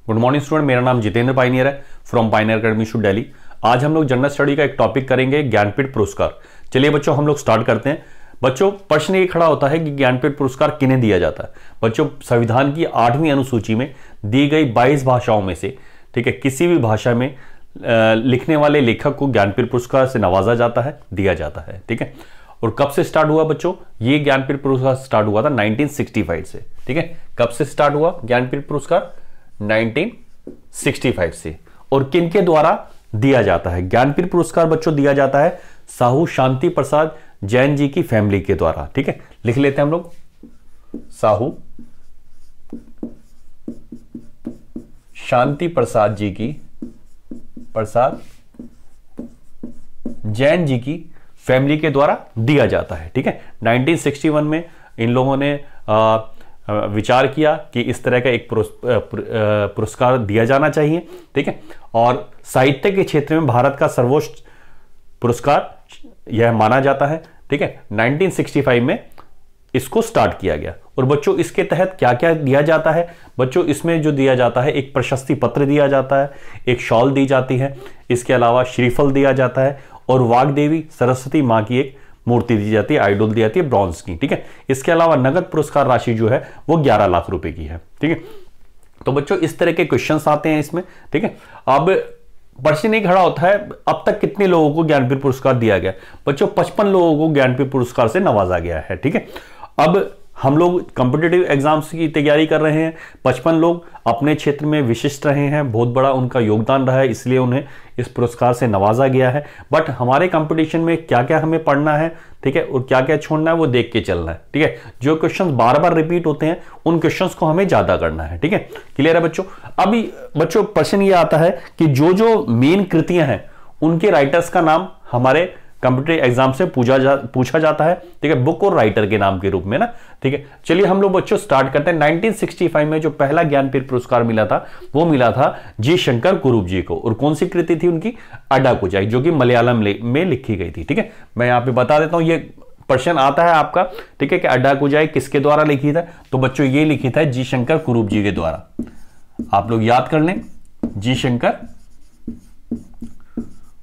Good morning student, मेरा नाम Jitendra pioneer है फ्रॉम पाइनियर अकेडमी शू दिल्ली। आज हम लोग जनरल स्टडी का एक टॉपिक करेंगे, ज्ञानपीठ पुरस्कार। चलिए बच्चों, हम लोग स्टार्ट करते हैं। बच्चों, प्रश्न ये खड़ा होता है कि ज्ञानपीठ पुरस्कार किन्हें दिया जाता है। बच्चों, संविधान की 8वीं अनुसूची में दी गई 22 भाषाओं में से, ठीक है, किसी भी भाषा में लिखने वाले लेखक को ज्ञानपीठ पुरस्कार से नवाजा जाता है, दिया जाता है। ठीक है, और कब से स्टार्ट हुआ बच्चों? ये ज्ञानपीठ पुरस्कार स्टार्ट हुआ था 1965 से। ठीक है, कब से स्टार्ट हुआ ज्ञानपीठ पुरस्कार? 1965 से। और किनके द्वारा दिया जाता है ज्ञानपीठ पुरस्कार? बच्चों, दिया जाता है साहू शांति प्रसाद जैन जी की फैमिली के द्वारा। ठीक है, लिख लेते हैं हम लोग, साहू शांति प्रसाद जी की, प्रसाद जैन जी की फैमिली के द्वारा दिया जाता है। ठीक है, 1961 में इन लोगों ने विचार किया कि इस तरह का एक पुरस्कार दिया जाना चाहिए। ठीक है, और साहित्य के क्षेत्र में भारत का सर्वोच्च पुरस्कार यह माना जाता है। ठीक है, 1965 में इसको स्टार्ट किया गया। और बच्चों, इसके तहत क्या क्या दिया जाता है? बच्चों, इसमें जो दिया जाता है, एक प्रशस्ति पत्र दिया जाता है, एक शॉल दी जाती है, इसके अलावा श्रीफल दिया जाता है, और वाग्देवी सरस्वती मां की एक मूर्ति दी जाती है, आइडल दी जाती है ब्रॉन्ज की। ठीक है, इसके अलावा नगद पुरस्कार राशि जो है वो 11 लाख रुपए की है। ठीक है, तो बच्चों इस तरह के क्वेश्चंस आते हैं इसमें। ठीक है, अब प्रश्न नहीं खड़ा होता है अब तक कितने लोगों को ज्ञानपीठ पुरस्कार दिया गया। बच्चों, 55 लोगों को ज्ञानपीठ पुरस्कार से नवाजा गया है। ठीक है, अब हम लोग कॉम्पिटिटिव एग्जाम्स की तैयारी कर रहे हैं। 55 लोग अपने क्षेत्र में विशिष्ट रहे हैं, बहुत बड़ा उनका योगदान रहा है, इसलिए उन्हें इस पुरस्कार से नवाजा गया है। बट हमारे कंपटीशन में क्या क्या हमें पढ़ना है, ठीक है, और क्या क्या छोड़ना है वो देख के चलना है। ठीक है, जो क्वेश्चंस बार बार रिपीट होते हैं उन क्वेश्चंस को हमें ज्यादा करना है। ठीक है, क्लियर है बच्चों? अभी बच्चों प्रश्न ये आता है कि जो जो मेन कृतियां हैं उनके राइटर्स का नाम हमारे कंप्यूटर एग्जाम से पूछा जाता है। ठीक है, बुक और राइटर के नाम के रूप में ना। ठीक है, चलिए हम लोग बच्चों स्टार्ट करते हैं। 1965 में जो पहला ज्ञानपीठ पुरस्कार मिला था वो मिला था जी शंकर कुरूप जी को। और कौन सी कृति थी उनकी? अडाकुजाई, जो कि मलयालम में लिखी गई थी। ठीक है, मैं यहां पे बता देता हूं, ये प्रश्न आता है आपका। ठीक है, कि अडाकुजाई किसके द्वारा लिखी था? तो बच्चों ये लिखी था जी शंकर कुरूप जी के द्वारा। आप लोग याद कर लें, जी शंकर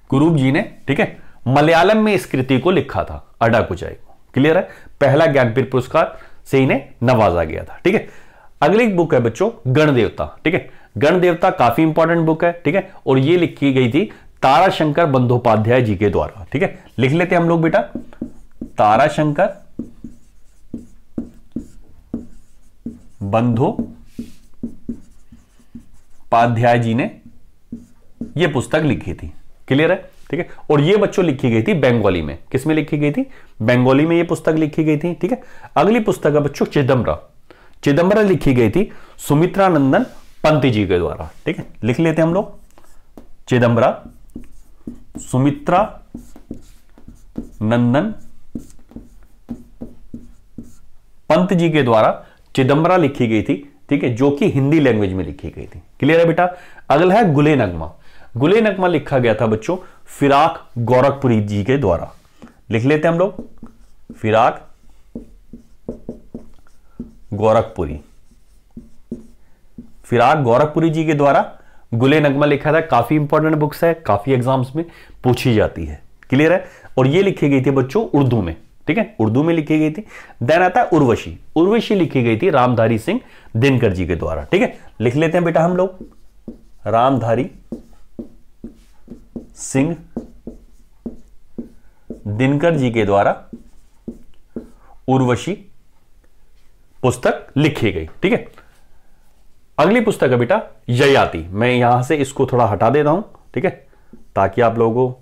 कुरूप जी ने, ठीक है, मलयालम में इस कृति को लिखा था, अडाकुजाई को। क्लियर है? पहला ज्ञानपीठ पुरस्कार से इन्हें नवाजा गया था। ठीक है, अगली बुक है बच्चों गणदेवता। ठीक है, गणदेवता काफी इंपॉर्टेंट बुक है। ठीक है, और ये लिखी गई थी ताराशंकर बंदोपाध्याय जी के द्वारा। ठीक है, लिख लेते हैं हम लोग बेटा, ताराशंकर बंदोपाध्याय जी ने यह पुस्तक लिखी थी। क्लियर है? ठीक है, और ये बच्चों लिखी गई थी बंगाली में। किस में लिखी गई थी? बंगाली में ये पुस्तक लिखी गई थी। ठीक है, अगली पुस्तक है बच्चों चिदम्बरा। चिदम्बरा लिखी गई थी सुमित्रा नंदन पंत जी के द्वारा। ठीक है, लिख लेते हैं हम लोग, चिदम्बरा सुमित्रा नंदन पंत जी के द्वारा चिदम्बरा लिखी गई थी। ठीक है, जो कि हिंदी लैंग्वेज में लिखी गई थी। क्लियर है बेटा? अगला है गुले नगमा। गुले नगमा लिखा गया था बच्चों फिराक गोरखपुरी जी के द्वारा। लिख लेते हैं हम लोग, फिराक गोरखपुरी, फिराक गोरखपुरी जी के द्वारा गुले नगमा लिखा था। काफी इंपॉर्टेंट बुक्स है, काफी एग्जाम्स में पूछी जाती है। क्लियर है? और ये लिखी गई थी बच्चों उर्दू में। ठीक है, उर्दू में लिखी गई थी। देन आता है उर्वशी। उर्वशी लिखी गई थी रामधारी सिंह दिनकर जी के द्वारा। ठीक है, लिख लेते हैं बेटा हम लोग, रामधारी सिंह दिनकर जी के द्वारा उर्वशी पुस्तक लिखी गई। ठीक है, अगली पुस्तक है बेटा ययाति। मैं यहां से इसको थोड़ा हटा देता हूं, ठीक है, ताकि आप लोगों को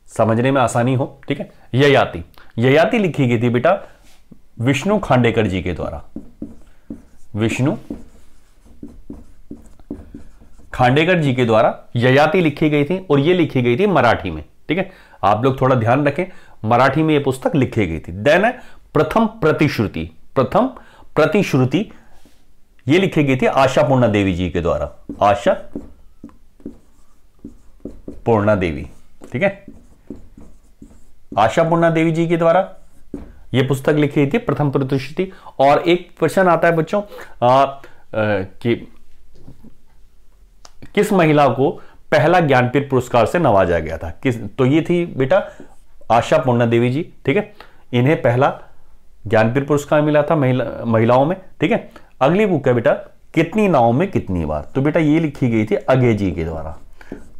समझने में आसानी हो। ठीक है, ययाति, ययाति लिखी गई थी बेटा विष्णु खांडेकर जी के द्वारा। विष्णु खांडेकर जी के द्वारा ययाति लिखी गई थी, और ये लिखी गई थी मराठी में। ठीक है, आप लोग थोड़ा ध्यान रखें, मराठी में ये पुस्तक लिखी गई थी। देन है प्रथम प्रतिश्रुति। प्रथम प्रतिश्रुति ये लिखी गई थी आशा पूर्णा देवी जी के द्वारा। आशा पूर्णा देवी। ठीक है, आशापूर्णा देवी जी के द्वारा यह पुस्तक लिखी थी, प्रथम प्रतिश्रुति। और एक क्वेश्चन आता है बच्चों कि किस महिला को पहला ज्ञानपीठ पुरस्कार से नवाजा गया था? तो ये थी बेटा आशा पूर्णा देवी जी, ठीक है। इन्हें पहला ज्ञानपीठ पुरस्कार मिला था महिलाओं में, ठीक है। अगली बुक है बेटा कितनी नावों में कितनी बार। तो बेटा ये लिखी गई थी अगे जी के द्वारा।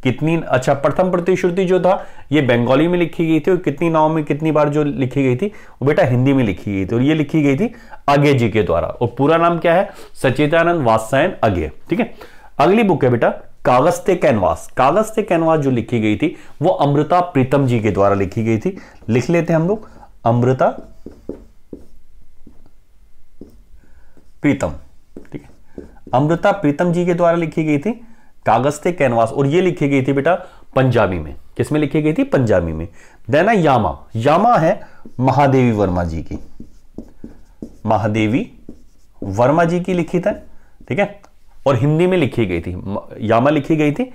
कितनी, अच्छा, प्रथम प्रतिश्रुति जो था ये बंगाली में लिखी गई थी, और कितनी नावों में कितनी बार जो लिखी गई थी वो बेटा हिंदी में लिखी गई थी, और ये लिखी गई थी अगे जी के द्वारा। और पूरा नाम क्या है? सच्चिदानंद वात्स्यायन अगे, ठीक है। अगली बुक है बेटा कागज से कैनवास। कागज से कैनवास जो लिखी गई थी वो अमृता प्रीतम जी के द्वारा लिखी गई थी। लिख लेते हैं हम लोग, अमृता प्रीतम, ठीक है। अमृता प्रीतम जी के द्वारा लिखी गई थी कागज से कैनवास, और ये लिखी गई थी बेटा पंजाबी में। किसमें लिखी गई थी? पंजाबी में। देना यामा, यामा है महादेवी वर्मा जी की, महादेवी वर्मा जी की लिखित है, ठीक है। और हिंदी में लिखी गई थी, यामा लिखी गई थी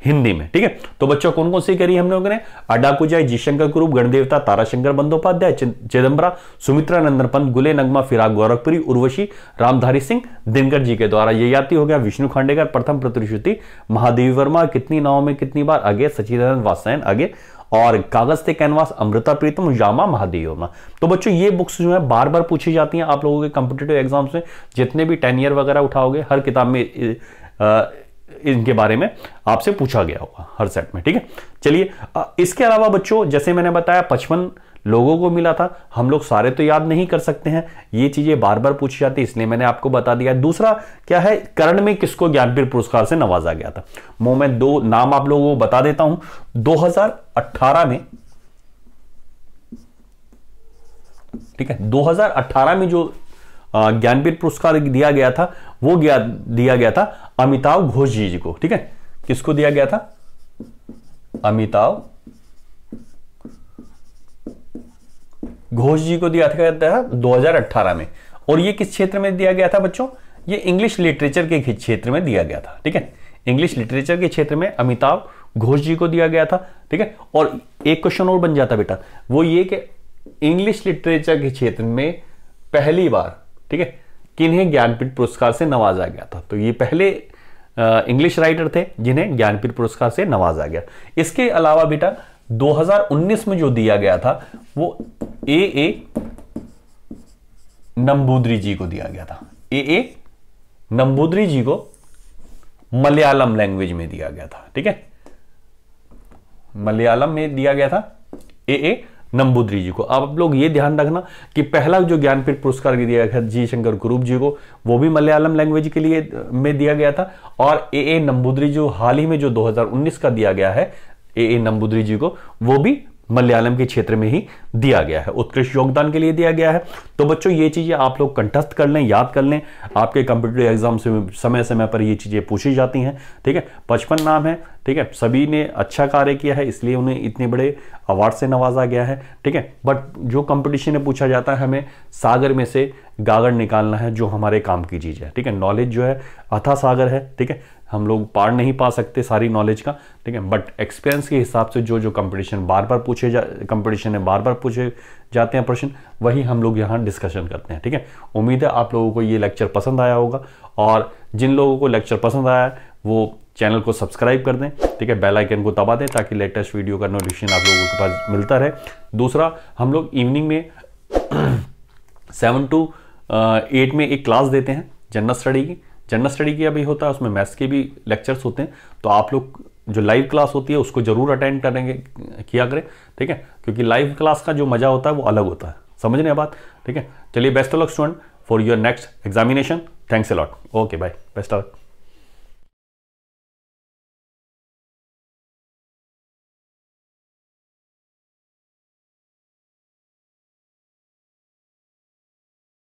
हिंदी में, ठीक है। तो बच्चों कौन कौन सी करी हम लोगों ने? अडाकुजाई, जी शंकर कुरूप, गणदेवता, ताराशंकर बंदोपाध्याय, चिदम्बरा, सुमित्रा नंदन पंत, गुले नगमा, फिराक गोरखपुरी, उर्वशी, रामधारी सिंह दिनकर जी के द्वारा। ये याति हो गया विष्णु खांडेकर, प्रथम प्रतिश्रुति महादेवी वर्मा, कितनी नावों में कितनी बार अगे सच्चिदानंद वात्स्यायन अगे, और कागज से कैनवास अमृता प्रीतम, यामा महादेवी वर्मा। तो बच्चों ये बुक्स जो है बार बार पूछी जाती हैं आप लोगों के कॉम्पिटिटिव एग्जाम्स में। जितने भी 10 ईयर वगैरह उठाओगे हर किताब में इनके बारे में आपसे पूछा गया होगा हर सेट में, ठीक है। चलिए इसके अलावा बच्चों जैसे मैंने बताया 55 लोगों को मिला था। हम लोग सारे तो याद नहीं कर सकते हैं, ये चीजें बार बार पूछी जाती है, इसलिए मैंने आपको बता दिया। दूसरा क्या है, कर्ण में किसको ज्ञानपीठ पुरस्कार से नवाजा गया था? मैं 2 नाम आप लोगों को बता देता हूं। 2018 में, ठीक है, 2018 में जो ज्ञानपीठ पुरस्कार दिया गया था वो दिया गया था अमिताभ घोष जी को, ठीक है। किसको दिया गया था? अमिताभ घोष जी को दिया था 2018 में। और ये किस क्षेत्र में दिया गया था बच्चों? ये इंग्लिश लिटरेचर के क्षेत्र में दिया गया था, ठीक है। इंग्लिश लिटरेचर के क्षेत्र में अमिताभ घोष जी को दिया गया था, ठीक है। और एक क्वेश्चन और बन जाता बेटा, वो ये कि इंग्लिश लिटरेचर के क्षेत्र में पहली बार, ठीक है, किन्हें ज्ञानपीठ पुरस्कार से नवाजा गया था? तो ये पहले इंग्लिश राइटर थे जिन्हें ज्ञानपीठ पुरस्कार से नवाजा गया। इसके अलावा बेटा 2019 में जो दिया गया था वो ए नंबूदरी जी को दिया गया था। ए नंबूदरी जी को मलयालम लैंग्वेज में दिया गया था, ठीक है। मलयालम में दिया गया था ए नंबूदरी जी को। अब आप लोग ये ध्यान रखना कि पहला जो ज्ञानपीठ पुरस्कार दिया गया जी शंकर कुरूप जी को, वो भी मलयालम लैंग्वेज के लिए में दिया गया था। और ए नंबूदरी जो हाल ही में जो 2019 का दिया गया है ए नंबूदरी जी को, वो भी मलयालम के क्षेत्र में ही दिया गया है, उत्कृष्ट योगदान के लिए दिया गया है। तो बच्चों ये चीजें आप लोग कंठस्थ कर लें, याद कर लें, आपके कॉम्पिटिटिव एग्जाम से समय समय पर ये चीजें पूछी जाती हैं, ठीक है। 55 नाम है, ठीक है, सभी ने अच्छा कार्य किया है इसलिए उन्हें इतने बड़े अवार्ड से नवाजा गया है, ठीक है। बट जो कंपटीशन में पूछा जाता है हमें सागर में से गागर निकालना है जो हमारे काम की चीज है, ठीक है। नॉलेज जो है अथाह सागर है, ठीक है, हम लोग पार नहीं पा सकते सारी नॉलेज का, ठीक है। बट एक्सपीरियंस के हिसाब से जो कंपटीशन बार बार कंपटीशन में बार बार पूछे जाते हैं प्रश्न, वही हम लोग यहाँ डिस्कशन करते हैं, ठीक है। उम्मीद है आप लोगों को ये लेक्चर पसंद आया होगा, और जिन लोगों को लेक्चर पसंद आया है वो चैनल को सब्सक्राइब कर दें, ठीक है, बेल आइकन को दबा दें ताकि लेटेस्ट वीडियो का नोटिफिकेशन आप लोगों के पास मिलता रहे। दूसरा, हम लोग इवनिंग में 7 to 8 में एक क्लास देते हैं जनरल स्टडी की। जनरल स्टडी की अभी होता है, उसमें मैथ्स के भी लेक्चर्स होते हैं, तो आप लोग जो लाइव क्लास होती है उसको जरूर अटेंड किया करें, ठीक है, क्योंकि लाइव क्लास का जो मजा होता है वो अलग होता है, समझ रहे बात, ठीक है। चलिए, best of luck student for your next examination. Thanks a lot. Okay bye, best of luck.